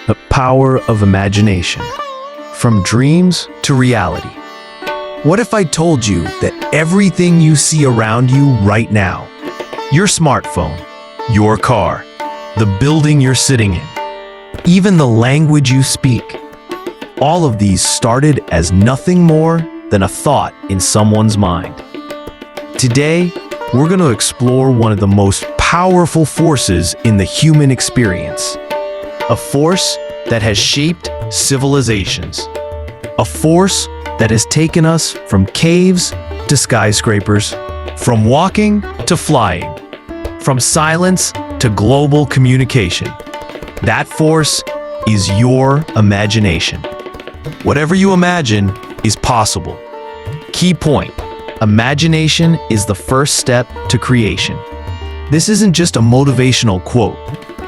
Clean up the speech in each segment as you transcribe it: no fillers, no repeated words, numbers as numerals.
The power of imagination. From dreams to reality. What if I told you that everything you see around you right now, your smartphone, your car, the building you're sitting in, even the language you speak, all of these started as nothing more than a thought in someone's mind? Today, we're going to explore one of the most powerful forces in the human experience. A force that has shaped civilizations. A force that has taken us from caves to skyscrapers, from walking to flying, from silence to global communication. That force is your imagination. Whatever you imagine is possible. Key point: imagination is the first step to creation. This isn't just a motivational quote.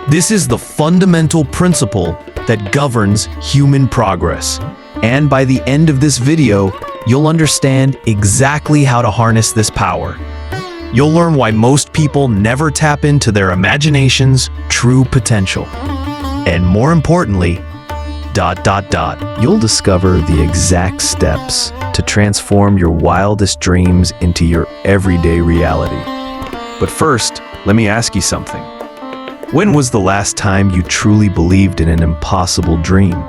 This is the fundamental principle that governs human progress. And by the end of this video, you'll understand exactly how to harness this power. You'll learn why most people never tap into their imagination's true potential. And more importantly, you'll discover the exact steps to transform your wildest dreams into your everyday reality. But first, let me ask you something. When was the last time you truly believed in an impossible dream?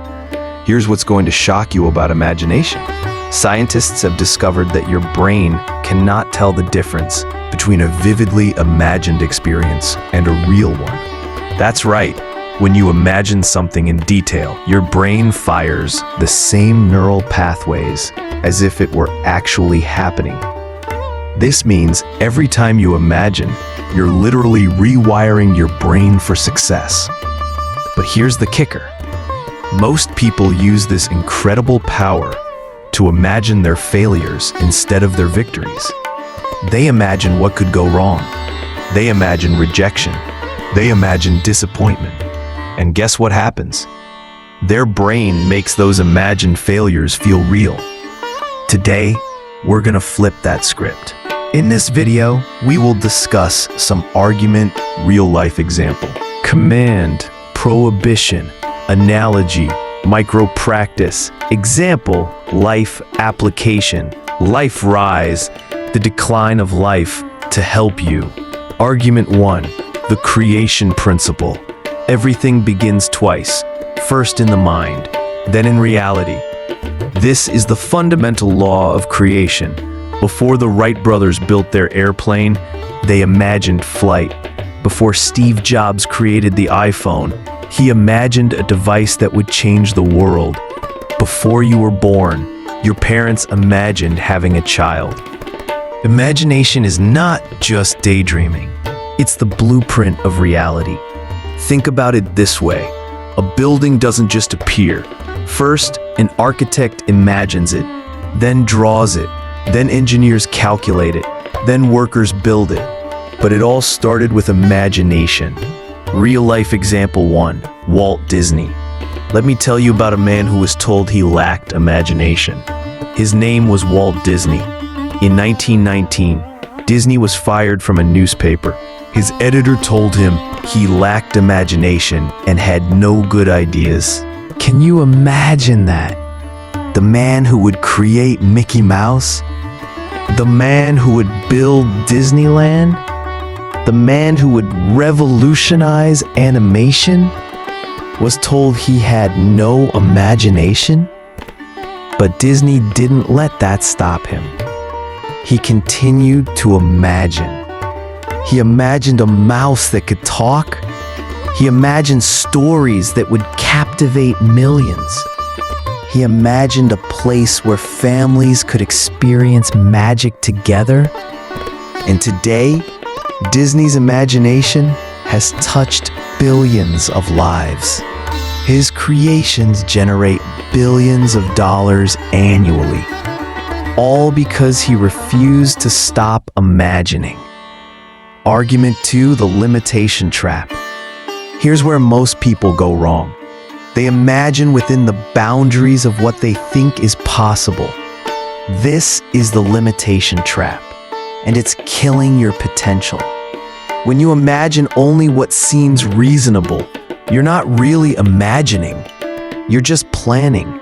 Here's what's going to shock you about imagination. Scientists have discovered that your brain cannot tell the difference between a vividly imagined experience and a real one. That's right. When you imagine something in detail, your brain fires the same neural pathways as if it were actually happening. This means every time you imagine, you're literally rewiring your brain for success. But here's the kicker. Most people use this incredible power to imagine their failures instead of their victories. They imagine what could go wrong. They imagine rejection. They imagine disappointment. And guess what happens? Their brain makes those imagined failures feel real. Today, we're gonna flip that script. In this video, we will discuss some argument, real-life example, command, prohibition, analogy, micro-practice, example, life application, life rise, the decline of life to help you. Argument 1, the creation principle. Everything begins twice, first in the mind, then in reality. This is the fundamental law of creation. Before the Wright brothers built their airplane, they imagined flight. Before Steve Jobs created the iPhone, he imagined a device that would change the world. Before you were born, your parents imagined having a child. Imagination is not just daydreaming. It's the blueprint of reality. Think about it this way. A building doesn't just appear. First, an architect imagines it, then draws it, then engineers calculate it, then workers build it. But it all started with imagination. Real-life example 1, Walt Disney. Let me tell you about a man who was told he lacked imagination. His name was Walt Disney. In 1919, Disney was fired from a newspaper. His editor told him he lacked imagination and had no good ideas. Can you imagine that? The man who would create Mickey Mouse? The man who would build Disneyland? The man who would revolutionize animation was told he had no imagination? But Disney didn't let that stop him. He continued to imagine. He imagined a mouse that could talk. He imagined stories that would captivate millions. He imagined a place where families could experience magic together. And today, Disney's imagination has touched billions of lives. His creations generate billions of dollars annually, all because he refused to stop imagining. Argument 2, the limitation trap. Here's where most people go wrong. They imagine within the boundaries of what they think is possible. This is the limitation trap, and it's killing your potential. When you imagine only what seems reasonable, You're not really imagining, you're just planning.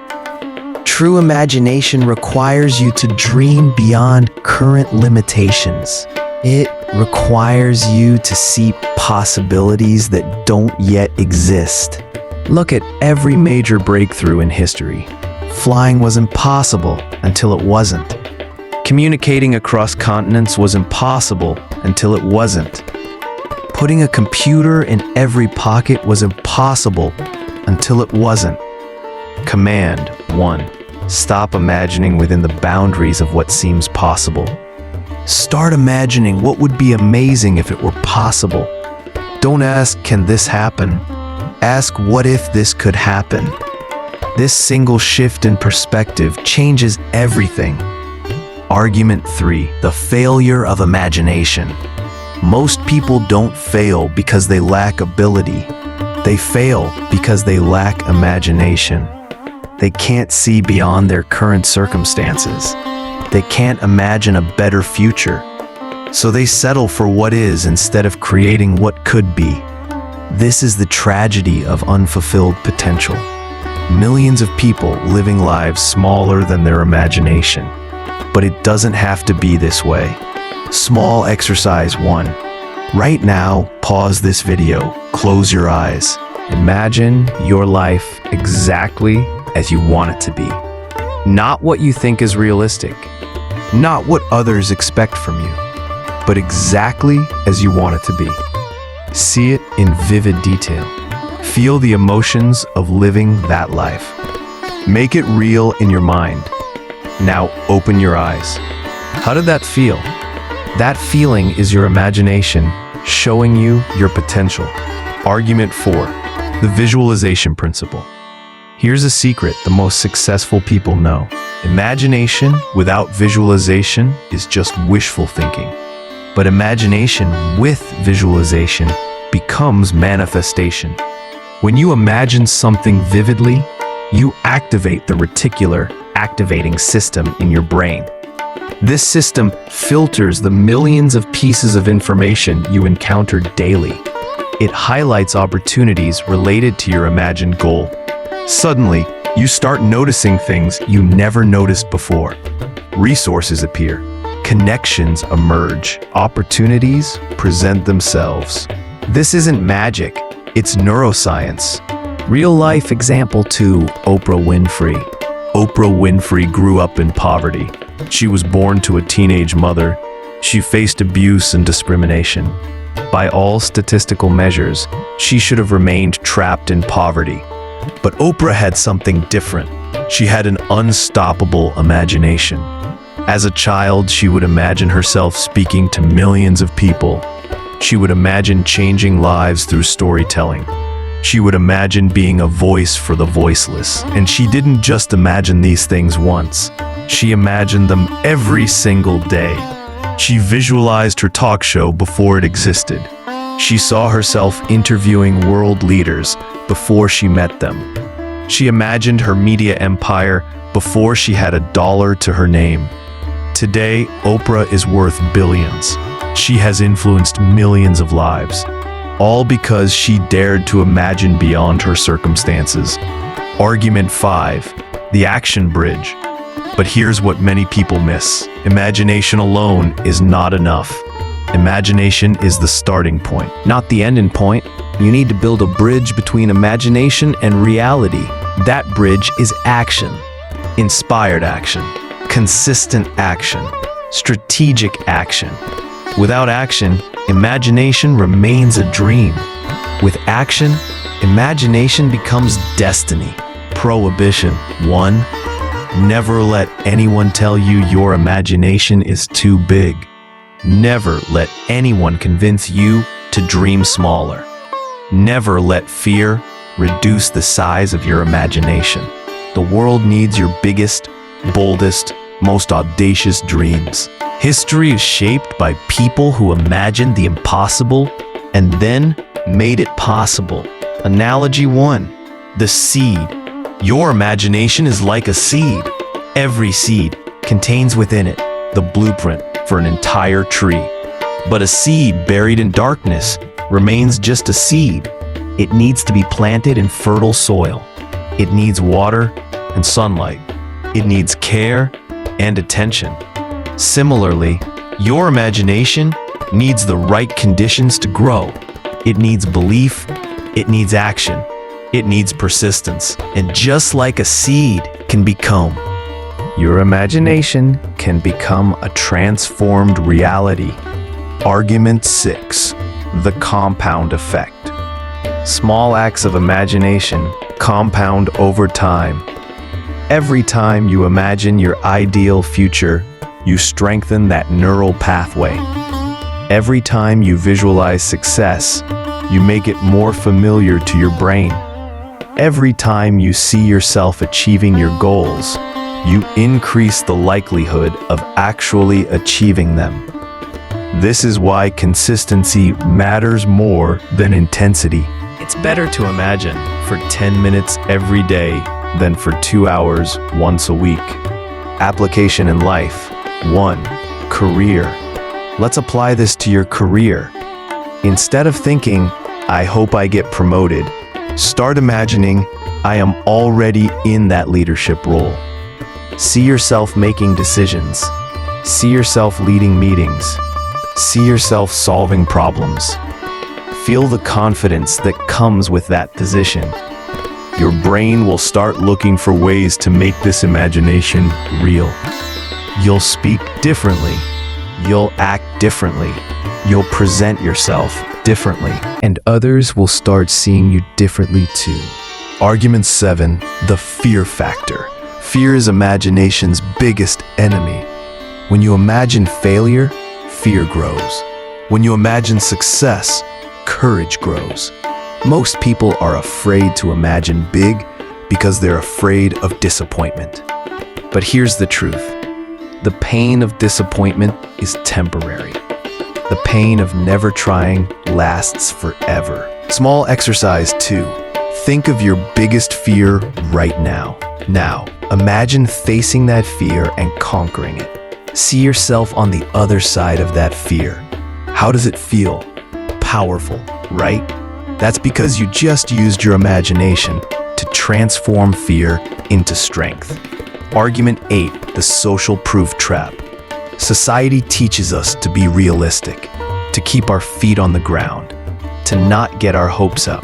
True imagination requires you to dream beyond current limitations. It requires you to see possibilities that don't yet exist. Look at every major breakthrough in history. Flying was impossible until it wasn't. Communicating across continents was impossible until it wasn't. Putting a computer in every pocket was impossible until it wasn't. Command 1. Stop imagining within the boundaries of what seems possible. Start imagining what would be amazing if it were possible. Don't ask, can this happen? Ask, what if this could happen? This single shift in perspective changes everything. Argument 3. The failure of imagination. Most people don't fail because they lack ability. They fail because they lack imagination. They can't see beyond their current circumstances. They can't imagine a better future. So they settle for what is instead of creating what could be. This is the tragedy of unfulfilled potential. Millions of people living lives smaller than their imagination. But it doesn't have to be this way. Small exercise 1. Right now, pause this video, close your eyes. Imagine your life exactly as you want it to be. Not what you think is realistic, not what others expect from you, but exactly as you want it to be. See it in vivid detail. Feel the emotions of living that life. Make it real in your mind. Now open your eyes. How did that feel? That feeling is your imagination showing you your potential. Argument 4. The visualization principle. Here's a secret the most successful people know. Imagination without visualization is just wishful thinking. But imagination with visualization becomes manifestation. When you imagine something vividly, you activate the reticular activating system in your brain. This system filters the millions of pieces of information you encounter daily. It highlights opportunities related to your imagined goal. Suddenly, you start noticing things you never noticed before. Resources appear, connections emerge, opportunities present themselves. This isn't magic, it's neuroscience. Real-life example 2, Oprah Winfrey. Oprah Winfrey grew up in poverty. She was born to a teenage mother. She faced abuse and discrimination. By all statistical measures, she should have remained trapped in poverty. But Oprah had something different. She had an unstoppable imagination. As a child, she would imagine herself speaking to millions of people. She would imagine changing lives through storytelling. She would imagine being a voice for the voiceless. And she didn't just imagine these things once. She imagined them every single day. She visualized her talk show before it existed. She saw herself interviewing world leaders before she met them. She imagined her media empire before she had a dollar to her name. Today, Oprah is worth billions. She has influenced millions of lives, all because she dared to imagine beyond her circumstances. Argument 5, the action bridge. But here's what many people miss. Imagination alone is not enough. Imagination is the starting point, not the ending point. You need to build a bridge between imagination and reality. That bridge is action. Inspired action, consistent action, strategic action. Without action, imagination remains a dream. With action, imagination becomes destiny. Prohibition 1. Never let anyone tell you your imagination is too big. Never let anyone convince you to dream smaller. Never let fear reduce the size of your imagination. The world needs your biggest, boldest, most audacious dreams. History is shaped by people who imagined the impossible and then made it possible. Analogy 1. The seed. Your imagination is like a seed. Every seed contains within it the blueprint for an entire tree. But a seed buried in darkness remains just a seed. It needs to be planted in fertile soil. It needs water and sunlight. It needs care and attention. Similarly, your imagination needs the right conditions to grow. It needs belief, it needs action, it needs persistence. And just like a seed can become, your imagination can become a transformed reality. Argument 6. The compound effect. Small acts of imagination compound over time. Every time you imagine your ideal future, you strengthen that neural pathway. Every time you visualize success, you make it more familiar to your brain. Every time you see yourself achieving your goals, you increase the likelihood of actually achieving them. This is why consistency matters more than intensity. It's better to imagine for 10 minutes every day than for 2 hours once a week. Application in life. 1. Career. Let's apply this to your career. Instead of thinking, I hope I get promoted, start imagining, I am already in that leadership role. See yourself making decisions. See yourself leading meetings. See yourself solving problems. Feel the confidence that comes with that position. Your brain will start looking for ways to make this imagination real. You'll speak differently. You'll act differently. You'll present yourself differently. And others will start seeing you differently too. Argument 7. The fear factor. Fear is imagination's biggest enemy. When you imagine failure, fear grows. When you imagine success, courage grows. Most people are afraid to imagine big because they're afraid of disappointment. But here's the truth. The pain of disappointment is temporary. The pain of never trying lasts forever. Small exercise 2. Think of your biggest fear right now. Now, imagine facing that fear and conquering it. See yourself on the other side of that fear. How does it feel? Powerful, right? That's because you just used your imagination to transform fear into strength. Argument 8. The social proof trap. Society teaches us to be realistic, to keep our feet on the ground, to not get our hopes up.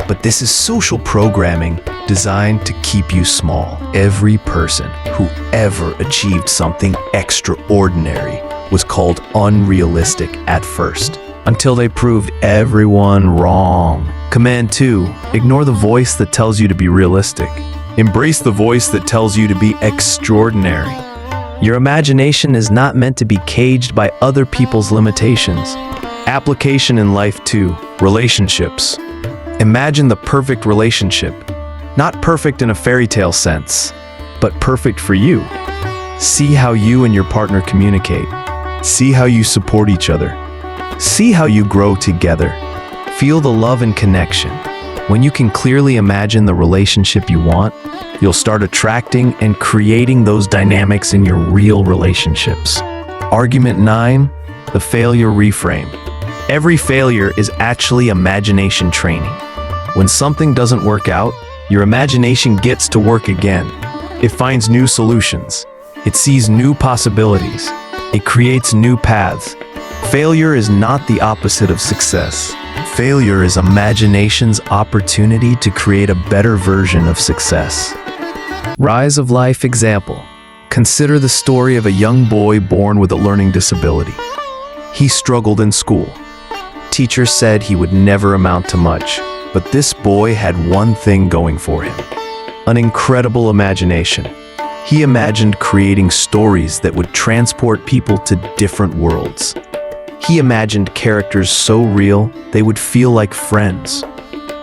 But this is social programming designed to keep you small. Every person who ever achieved something extraordinary was called unrealistic at first, until they proved everyone wrong. Command 2. Ignore the voice that tells you to be realistic. Embrace the voice that tells you to be extraordinary. Your imagination is not meant to be caged by other people's limitations. Application in life 2. Relationships. Imagine the perfect relationship. Not perfect in a fairy tale sense, but perfect for you. See how you and your partner communicate. See how you support each other. See how you grow together. Feel the love and connection. When you can clearly imagine the relationship you want, you'll start attracting and creating those dynamics in your real relationships. Argument 9. The failure reframe. Every failure is actually imagination training. When something doesn't work out, your imagination gets to work again. It finds new solutions. It sees new possibilities. It creates new paths. Failure is not the opposite of success. Failure is imagination's opportunity to create a better version of success. Rise of life example. Consider the story of a young boy born with a learning disability. He struggled in school. Teachers said he would never amount to much, but this boy had one thing going for him: an incredible imagination. He imagined creating stories that would transport people to different worlds. He imagined characters so real they would feel like friends.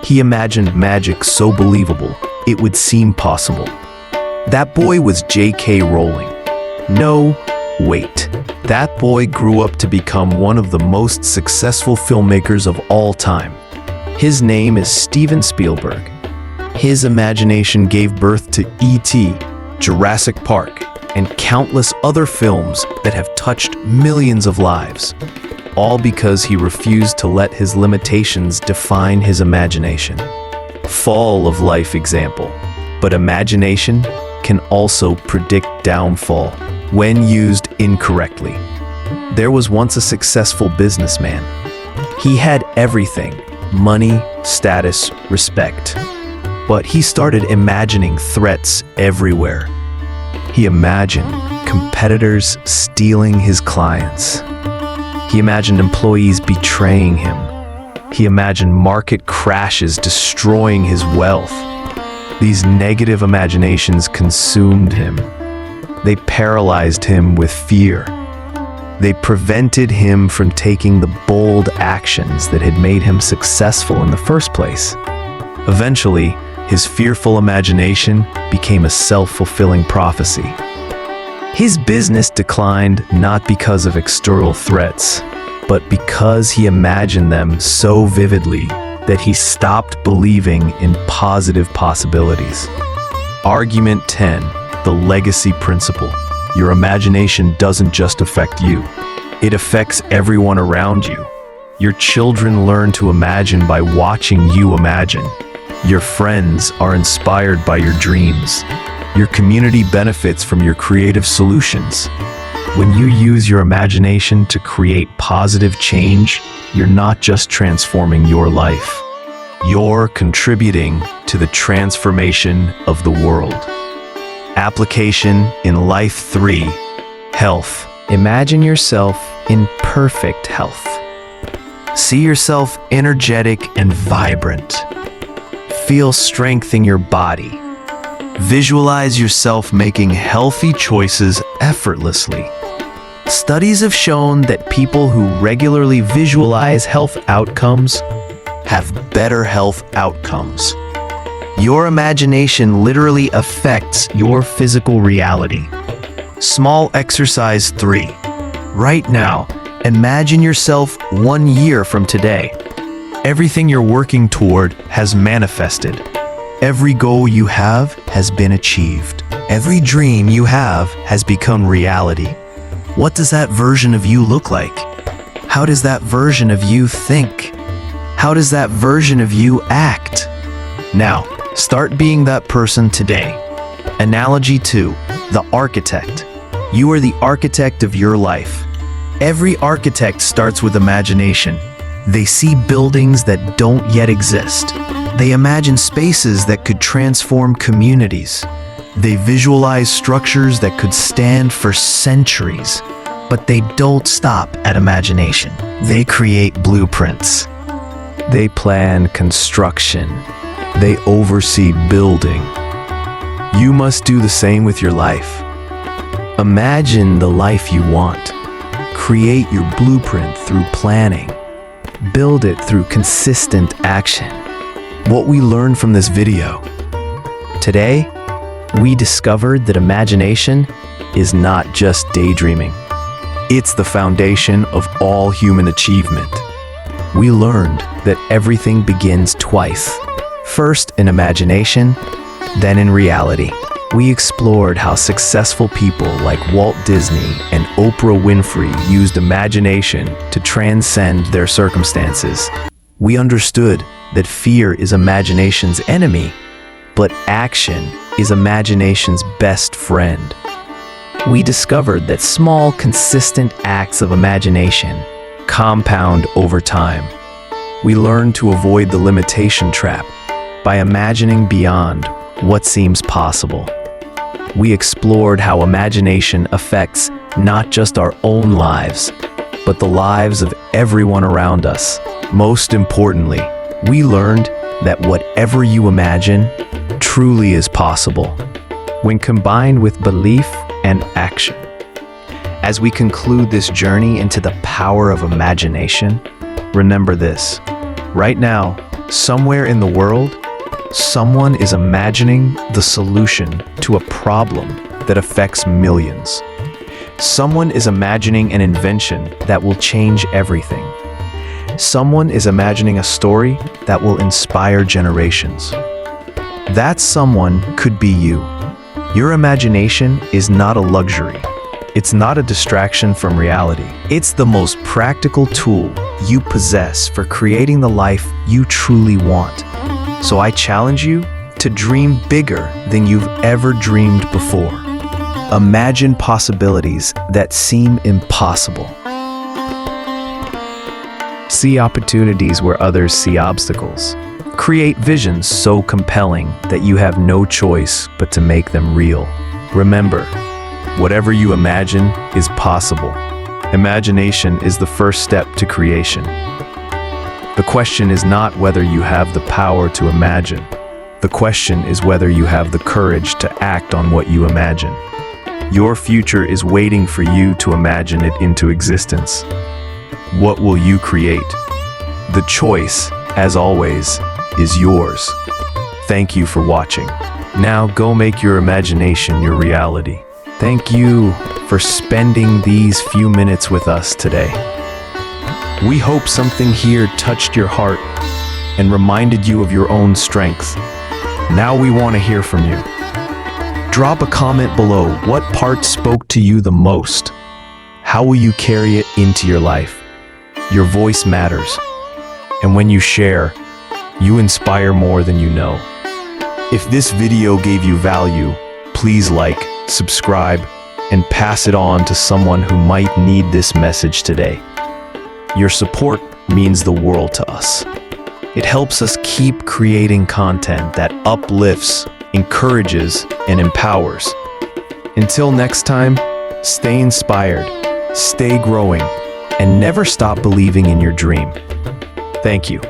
He imagined magic so believable it would seem possible. That boy was J.K. Rowling. No, wait. That boy grew up to become one of the most successful filmmakers of all time. His name is Steven Spielberg. His imagination gave birth to E.T., Jurassic Park, and countless other films that have touched millions of lives. all because he refused to let his limitations define his imagination. Fall of life example. But imagination can also predict downfall when used incorrectly. There was once a successful businessman. He had everything: money, status, respect. But he started imagining threats everywhere. He imagined competitors stealing his clients. He imagined employees betraying him. He imagined market crashes destroying his wealth. These negative imaginations consumed him. They paralyzed him with fear. They prevented him from taking the bold actions that had made him successful in the first place. Eventually, his fearful imagination became a self-fulfilling prophecy. His business declined not because of external threats, but because he imagined them so vividly that he stopped believing in positive possibilities. Argument 10, the legacy principle. Your imagination doesn't just affect you. It affects everyone around you. Your children learn to imagine by watching you imagine. Your friends are inspired by your dreams. Your community benefits from your creative solutions. When you use your imagination to create positive change, you're not just transforming your life. You're contributing to the transformation of the world. Application in Life 3, Health. Imagine yourself in perfect health. See yourself energetic and vibrant. Feel strength in your body. Visualize yourself making healthy choices effortlessly. Studies have shown that people who regularly visualize health outcomes have better health outcomes. Your imagination literally affects your physical reality. Small exercise 3. Right now, imagine yourself 1 year from today. Everything you're working toward has manifested. Every goal you have has been achieved. Every dream you have has become reality. What does that version of you look like? How does that version of you think? How does that version of you act? Now, start being that person today. Analogy 2, the architect. You are the architect of your life. Every architect starts with imagination. They see buildings that don't yet exist. They imagine spaces that could transform communities. They visualize structures that could stand for centuries. But they don't stop at imagination. They create blueprints. They plan construction. They oversee building. You must do the same with your life. Imagine the life you want. Create your blueprint through planning. Build it through consistent action. What we learned from this video. Today, we discovered that imagination is not just daydreaming. It's the foundation of all human achievement. We learned that everything begins twice. First in imagination, then in reality. We explored how successful people like Walt Disney and Oprah Winfrey used imagination to transcend their circumstances. We understood that fear is imagination's enemy, but action is imagination's best friend. We discovered that small, consistent acts of imagination compound over time. We learned to avoid the limitation trap by imagining beyond what seems possible. We explored how imagination affects not just our own lives, but the lives of everyone around us. Most importantly, we learned that whatever you imagine truly is possible when combined with belief and action. As we conclude this journey into the power of imagination, remember this. Right now, somewhere in the world, someone is imagining the solution to a problem that affects millions. Someone is imagining an invention that will change everything. Someone is imagining a story that will inspire generations. That someone could be you. Your imagination is not a luxury. It's not a distraction from reality. It's the most practical tool you possess for creating the life you truly want. So I challenge you to dream bigger than you've ever dreamed before. Imagine possibilities that seem impossible. See opportunities where others see obstacles. Create visions so compelling that you have no choice but to make them real. Remember, whatever you imagine is possible. Imagination is the first step to creation. The question is not whether you have the power to imagine. The question is whether you have the courage to act on what you imagine. Your future is waiting for you to imagine it into existence. What will you create? The choice, as always, is yours. Thank you for watching. Now go make your imagination your reality. Thank you for spending these few minutes with us today. We hope something here touched your heart and reminded you of your own strength. Now we want to hear from you. Drop a comment below. What part spoke to you the most? How will you carry it into your life? Your voice matters. And when you share, you inspire more than you know. If this video gave you value, please like, subscribe, and pass it on to someone who might need this message today. Your support means the world to us. It helps us keep creating content that uplifts, encourages, and empowers. Until next time, stay inspired, stay growing, and never stop believing in your dream. Thank you.